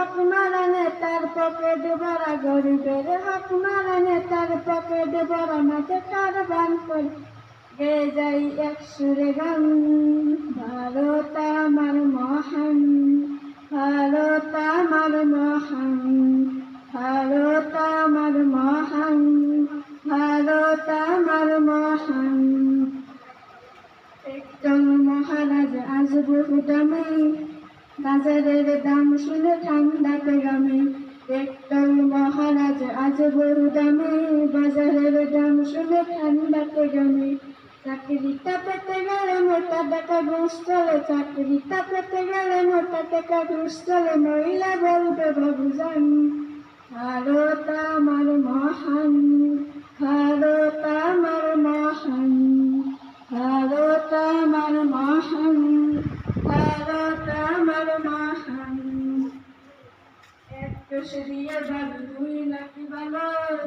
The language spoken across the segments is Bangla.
হক মারা নেতার পকেট ভরা, গরিবের হক মারা নেতার পকেট ভরা, মাঝে কারবান করে গে যাই এক সুরে গান। ভারত আমার মহান, ভারত আমার মহান, ভারত আমার মহান, ভারত আমার মহান। একজন মহারাজ আজ বহু দামে, বাজারের দাম শুনে ঠান্ডাতে গামে। একজন মহারাজ আজ বহু দামে, বাজারের দাম শুনে ঠান্ডাতে গামে। চাকরিটা পেতে গেলে মোটা টাকা ঘুষ চলে, চাকরিটা পেতে গেলে মোটা টাকা ঘুষ চলে, মহিলা বলবে বাবু যান। ভারত আমার মহান, ভারত আমার মহান, ভারত আমার মহান, ভারত আমার মহান। এক দোষে দিয়ে বাবু দুই নাকি ভালো,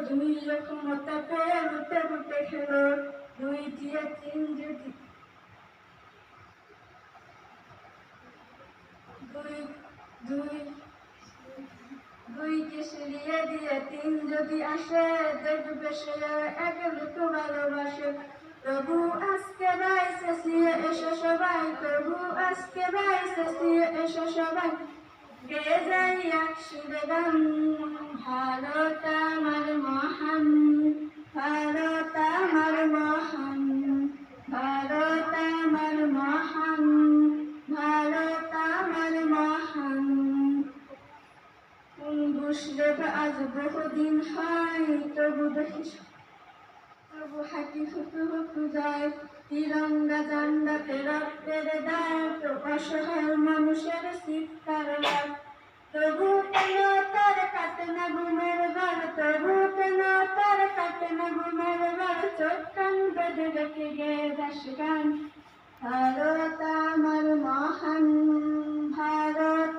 দুই ক্ষমতা পেয়ে লুটে লুটে খেলো, দুই দিয়ে তিন যদি দুই কেসে দিয়ে তিন যদি আসে, দেখবে সে একেলে তো ভালোবাসে। তবু আজকে বাইসে সিয়ে এসো সবাই, তবু আজকে বাইসে সিয়ে এসো সবাই, গে যাই এক সুরে গান। ভারত আমার মহান, ভারত আমার মহান, ভারত আমার মহান, ভারত আমার মহান। বুঝলে আজ বহুদিন হয়, তবু দেখিস তবু হাঁটি হুতু হুতু যায়, তিরঙ্গা জান্ডাতে রক্তের দাগ, অসহায় মানুষের চিৎকার হয়। তবু কেন তার কাটে না ঘুমের ঘর, তবু কেন তার কাটে না ঘুমের ঘর, চোখ কান বেঁধে রেখে গে দাস গান। ভারত আমার মহান, ভারত